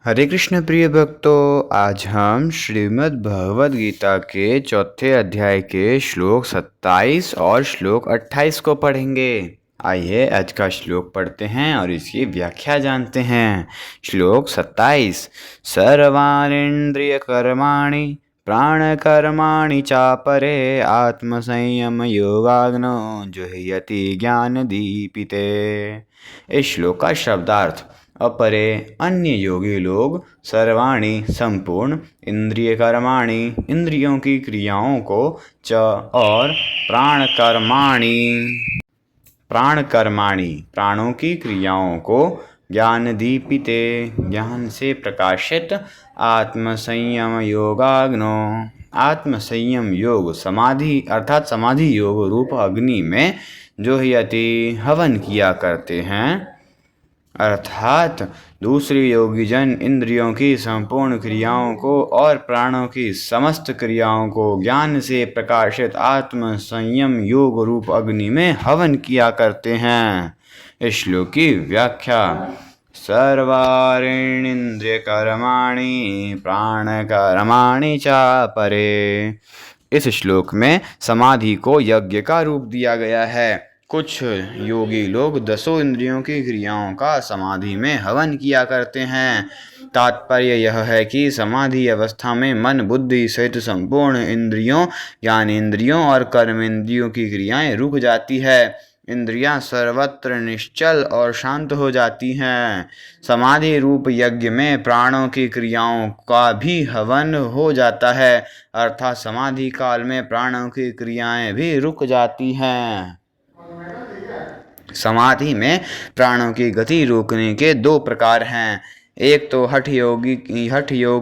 हरे कृष्ण प्रिय भक्तों, आज हम श्रीमद् भगवद गीता के चौथे अध्याय के श्लोक 27 और श्लोक 28 को पढ़ेंगे। आइए आज का श्लोक पढ़ते हैं और इसकी व्याख्या जानते हैं। श्लोक 27। सर्वाणीन्द्रिय कर्माणि प्राणकर्माणि चापरे आत्मसंयम योगाग्नो जुह्यति ज्ञान दीपिते। इस श्लोक का शब्दार्थ: अपरे अन्य योगी लोग सर्वाणि संपूर्ण, इंद्रिय कर्माणि इंद्रियों की क्रियाओं को, च और प्राण कर्माणि प्राणों की क्रियाओं को, ज्ञान दीपिते ज्ञान से प्रकाशित, आत्मसंयम योगाग्नो आत्मसंयम योग समाधि अर्थात समाधि योग रूप अग्नि में जुह्यति हवन किया करते हैं। अर्थात दूसरे योगीजन इंद्रियों की संपूर्ण क्रियाओं को और प्राणों की समस्त क्रियाओं को ज्ञान से प्रकाशित आत्म संयम योग रूप अग्नि में हवन किया करते हैं। इस श्लोक की व्याख्या: सर्वाणीन्द्रिय कर्माणि प्राण कर्माणि चापरे। इस श्लोक में समाधि को यज्ञ का रूप दिया गया है। कुछ योगी लोग 10 इंद्रियों की क्रियाओं का समाधि में हवन किया करते हैं। तात्पर्य यह है कि समाधि अवस्था में मन बुद्धि सहित संपूर्ण इंद्रियों, ज्ञानेंद्रियों और कर्मेंद्रियों की क्रियाएं रुक जाती है। इंद्रियां सर्वत्र निश्चल और शांत हो जाती हैं। समाधि रूप यज्ञ में प्राणों की क्रियाओं का भी हवन हो जाता है, अर्थात समाधि काल में प्राणों की क्रियाएं भी रुक जाती हैं। समाधि में प्राणों की गति रोकने के 2 प्रकार हैं। एक तो हठ योग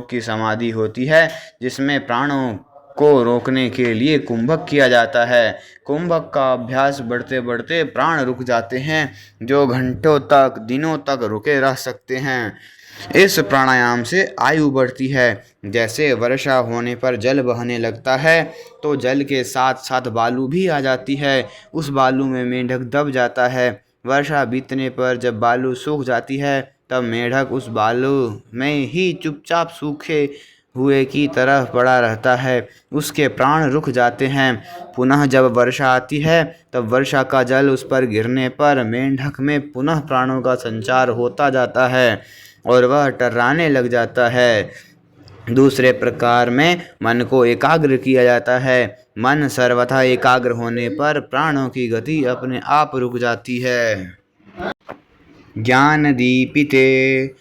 की समाधि होती है, जिसमें प्राणों को रोकने के लिए कुंभक किया जाता है। कुंभक का अभ्यास बढ़ते बढ़ते प्राण रुक जाते हैं, जो घंटों तक दिनों तक रुके रह सकते हैं। इस प्राणायाम से आयु बढ़ती है। जैसे वर्षा होने पर जल बहने लगता है, तो जल के साथ साथ बालू भी आ जाती है। उस बालू में मेंढक दब जाता है। वर्षा बीतने पर जब बालू सूख जाती है, तब मेंढक उस बालू में ही चुपचाप सूखे हुए की तरह पड़ा रहता है। उसके प्राण रुक जाते हैं। पुनः जब वर्षा आती है, तब वर्षा का जल उस पर गिरने पर मेंढक में पुनः प्राणों का संचार होता जाता है और वह टर्राने लग जाता है। दूसरे प्रकार में मन को एकाग्र किया जाता है। मन सर्वथा एकाग्र होने पर प्राणों की गति अपने आप रुक जाती है। ज्ञान दीपिते।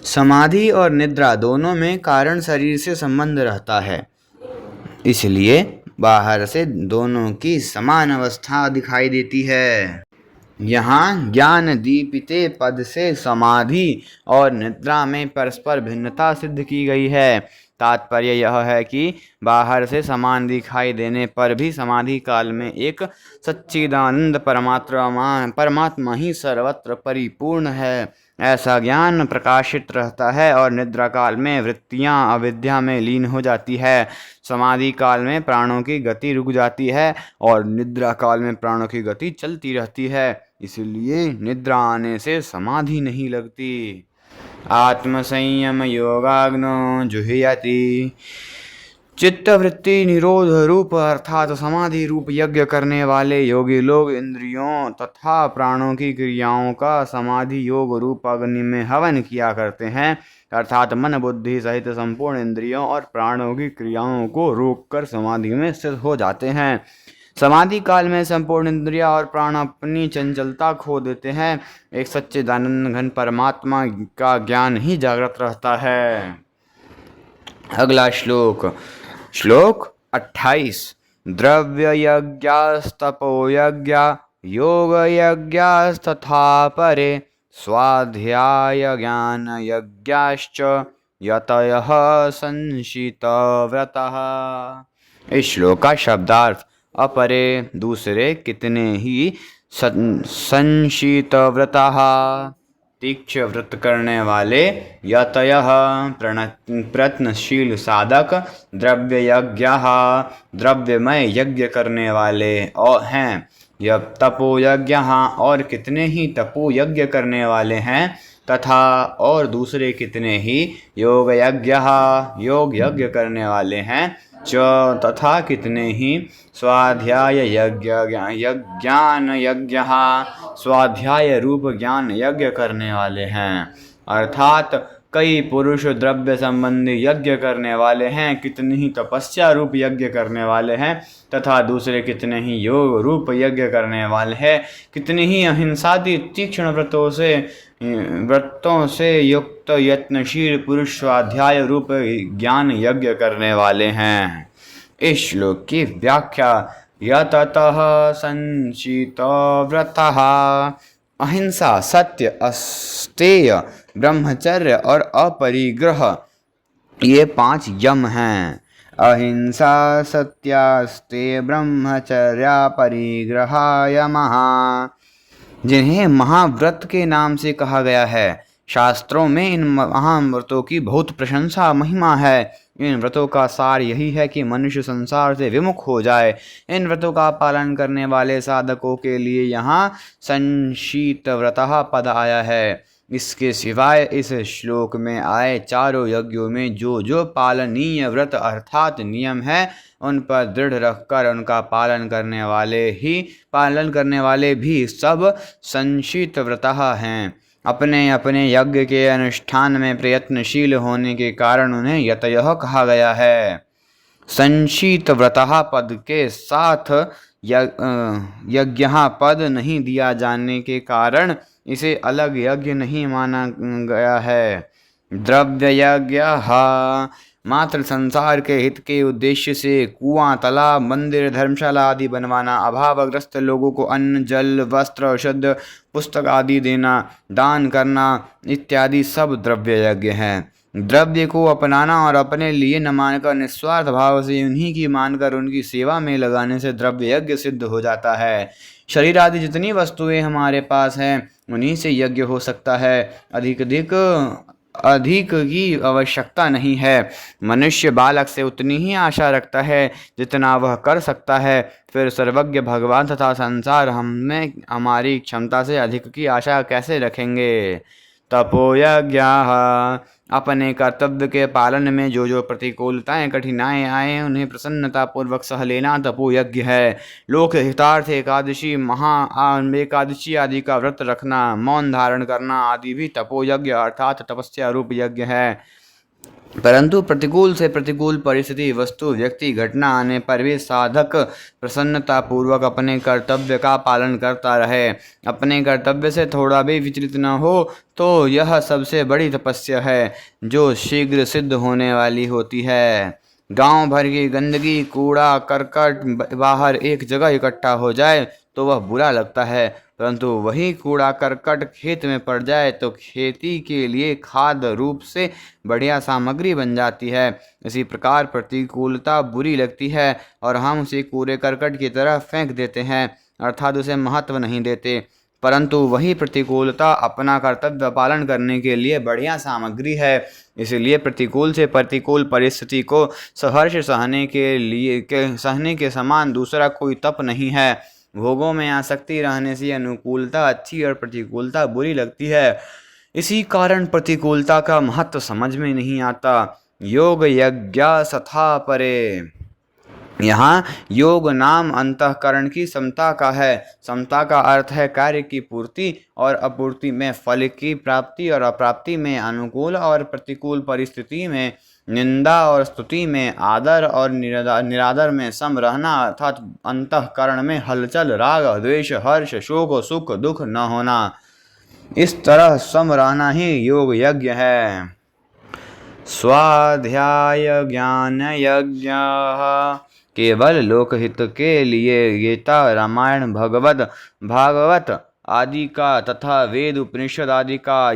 समाधि और निद्रा दोनों में कारण शरीर से संबंध रहता है, इसलिए बाहर से दोनों की समान अवस्था दिखाई देती है। यहाँ ज्ञान दीपिते पद से समाधि और निद्रा में परस्पर भिन्नता सिद्ध की गई है। तात्पर्य यह है कि बाहर से समान दिखाई देने पर भी समाधि काल में एक सच्चिदानंद परमात्मा ही सर्वत्र परिपूर्ण है, ऐसा ज्ञान प्रकाशित रहता है और निद्रा काल में वृत्तियां अविद्या में लीन हो जाती है। समाधि काल में प्राणों की गति रुक जाती है और निद्रा काल में प्राणों की गति चलती रहती है, इसलिए निद्रा आने से समाधि नहीं लगती। आत्मसंयम योगाग्नो जुह्यति। चित्तवृत्ति निरोध रूप अर्थात समाधि रूप यज्ञ करने वाले योगी लोग इंद्रियों तथा प्राणों की क्रियाओं का समाधि योग रूप अग्नि में हवन किया करते हैं, अर्थात मन बुद्धि सहित संपूर्ण इंद्रियों और प्राणों की क्रियाओं को रोककर समाधि में स्थित हो जाते हैं। समाधि काल में संपूर्ण इंद्रिया और प्राण अपनी चंचलता खो देते हैं। एक सच्चिदानंद घन परमात्मा का ज्ञान ही जागृत रहता है। अगला श्लोक 28। द्रव्य यज्ञास्तपो यज्ञा योग यज्ञास्तथा परे स्वाध्याय ज्ञान यज्ञाश्च यतयः संशितव्रतः। इस श्लोक का शब्दार्थ: अपरे दूसरे कितने ही संशितव्रतः तीक्ष्ण व्रत करने वाले, यतयः प्रयत्नशील साधक, द्रव्य यज्ञः द्रव्यमय यज्ञ करने वाले और हैं, तपो यज्ञः और कितने ही तपो यज्ञ करने वाले हैं, तथा और दूसरे कितने ही योग यज्ञ करने वाले हैं, च तथा कितने ही स्वाध्याय ज्ञान यज्ञ स्वाध्याय रूप ज्ञान यज्ञ करने वाले हैं। अर्थात कई पुरुष द्रव्य संबंधी यज्ञ करने वाले हैं, कितने ही तपस्या रूप यज्ञ करने वाले हैं, तथा दूसरे कितने ही योग रूप यज्ञ करने वाले हैं, कितने ही अहिंसादि तीक्ष्ण व्रतों से युक्त यत्नशील पुरुष स्वाध्याय रूप ज्ञान यज्ञ करने वाले हैं। इस श्लोक की व्याख्या यततः संचित व्रतः अहिंसा, सत्य, अस्तेय, ब्रह्मचर्य और अपरिग्रह, ये 5 यम हैं। अहिंसा, सत्यास्तेय, ब्रह्मचर्य, परिग्रह यमः, जिन्हें महाव्रत के नाम से कहा गया है। शास्त्रों में इन महाव्रतों की बहुत प्रशंसा महिमा है। इन व्रतों का सार यही है कि मनुष्य संसार से विमुख हो जाए। इन व्रतों का पालन करने वाले साधकों के लिए यहाँ संशीत व्रतः पद आया है। इसके सिवाय इस श्लोक में आए चारों यज्ञों में जो जो पालनीय व्रत अर्थात नियम है, उन पर दृढ़ रखकर उनका पालन करने वाले भी सब संशीत व्रतः हैं। अपने अपने यज्ञ के अनुष्ठान में प्रयत्नशील होने के कारण उन्हें यतयः कहा गया है। संशीत व्रतः पद के साथ यज्ञ पद नहीं दिया जाने के कारण इसे अलग यज्ञ नहीं माना गया है। द्रव्य यज्ञ मात्र संसार के हित के उद्देश्य से कुआं, तालाब, मंदिर, धर्मशाला आदि बनवाना, अभावग्रस्त लोगों को अन्न, जल, वस्त्र, औषध, पुस्तक आदि देना, दान करना इत्यादि सब द्रव्य यज्ञ हैं। द्रव्य को अपनाना और अपने लिए न मानकर निस्वार्थ भाव से उन्हीं की मानकर उनकी सेवा में लगाने से द्रव्य यज्ञ सिद्ध हो जाता है। शरीर आदि जितनी वस्तुएं हमारे पास हैं उन्हीं से यज्ञ हो सकता है। अधिक की आवश्यकता नहीं है। मनुष्य बालक से उतनी ही आशा रखता है जितना वह कर सकता है। फिर सर्वज्ञ भगवान तथा संसार हमें हमारी क्षमता से अधिक की आशा कैसे रखेंगे। तपोयज्ञ अपने कर्तव्य के पालन में जो जो प्रतिकूलताएं, कठिनाई आए उन्हें प्रसन्नतापूर्वक सह लेना तपोयज्ञ है। लोक हितार्थ एकादशी, एकादशी आदि का व्रत रखना, मौन धारण करना आदि भी तपोयज्ञ अर्थात तपस्या रूप यज्ञ है। परंतु प्रतिकूल से प्रतिकूल परिस्थिति, वस्तु, व्यक्ति, घटना आने पर भी साधक प्रसन्नतापूर्वक अपने कर्तव्य का पालन करता रहे, अपने कर्तव्य से थोड़ा भी विचलित न हो, तो यह सबसे बड़ी तपस्या है जो शीघ्र सिद्ध होने वाली होती है। गांव भर की गंदगी, कूड़ा करकट बाहर एक जगह इकट्ठा हो जाए तो वह बुरा लगता है, परंतु वही कूड़ा करकट खेत में पड़ जाए तो खेती के लिए खाद रूप से बढ़िया सामग्री बन जाती है। इसी प्रकार प्रतिकूलता बुरी लगती है और हम उसे कूड़े करकट की तरह फेंक देते हैं, अर्थात उसे महत्व नहीं देते। परंतु वही प्रतिकूलता अपना कर्तव्य पालन करने के लिए बढ़िया सामग्री है। इसलिए प्रतिकूल से प्रतिकूल परिस्थिति को सहर्ष सहने के समान दूसरा कोई तप नहीं है। भोगों में आसक्ति रहने से अनुकूलता अच्छी और प्रतिकूलता बुरी लगती है। इसी कारण प्रतिकूलता का महत्व समझ में नहीं आता। योग यज्ञ सथा परे, यहाँ योग नाम अंतःकरण की समता का है। समता का अर्थ है कार्य की पूर्ति और अपूर्ति में, फल की प्राप्ति और अप्राप्ति में, अनुकूल और प्रतिकूल परिस्थिति में, निंदा और स्तुति में, आदर और निरादर में सम रहना, अर्थात अंतःकरण में हलचल, राग, द्वेष, हर्ष, शोक, सुख, दुख न होना। इस तरह सम रहना ही योग यज्ञ है। स्वाध्याय ज्ञान यज्ञ केवल लोकहित के लिए गीता, रामायण, भागवत आदि का तथा वेद, उपनिषद आदि का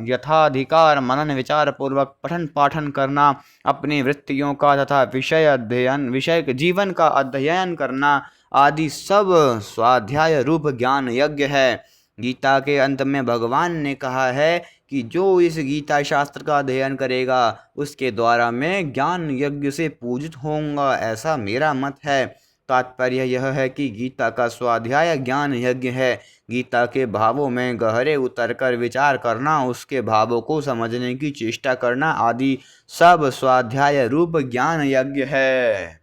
यथाधिकार मनन विचार पूर्वक पठन पाठन करना, अपनी वृत्तियों का तथा विषय जीवन का अध्ययन करना आदि सब स्वाध्याय रूप ज्ञान यज्ञ है। गीता के अंत में भगवान ने कहा है कि जो इस गीता शास्त्र का अध्ययन करेगा उसके द्वारा मैं ज्ञान यज्ञ से पूजित होऊंगा, ऐसा मेरा मत है। तात्पर्य यह है कि गीता का स्वाध्याय ज्ञान यज्ञ है। गीता के भावों में गहरे उतरकर विचार करना, उसके भावों को समझने की चेष्टा करना आदि सब स्वाध्याय रूप ज्ञान यज्ञ है।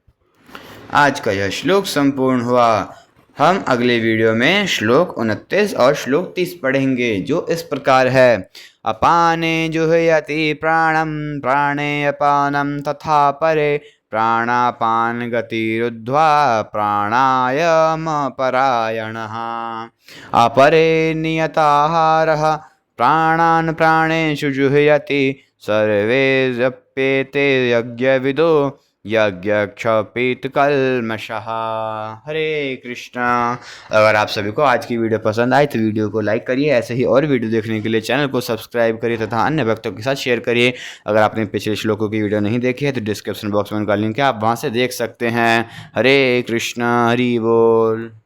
आज का यह श्लोक संपूर्ण हुआ। हम अगले वीडियो में श्लोक 29 और श्लोक 30 पढ़ेंगे, जो इस प्रकार है। अपाने जुह्यति प्राणम प्राणे अपानम तथा परे प्राणापान गतिरुद्ध्वा प्राणायाम परायणः। अपरे नियताहारः प्राणान् प्राणेषु जुह्यति सर्वेऽप्येते यज्ञविदो यज्ञक्षपितकल्मषः। हरे कृष्णा। अगर आप सभी को आज की वीडियो पसंद आई तो वीडियो को लाइक करिए। ऐसे ही और वीडियो देखने के लिए चैनल को सब्सक्राइब करिए तथा अन्य भक्तों के साथ शेयर करिए। अगर आपने पिछले श्लोकों की वीडियो नहीं देखी है तो डिस्क्रिप्शन बॉक्स में उनका लिंक है, आप वहां से देख सकते हैं। हरे कृष्णा। हरि बोल।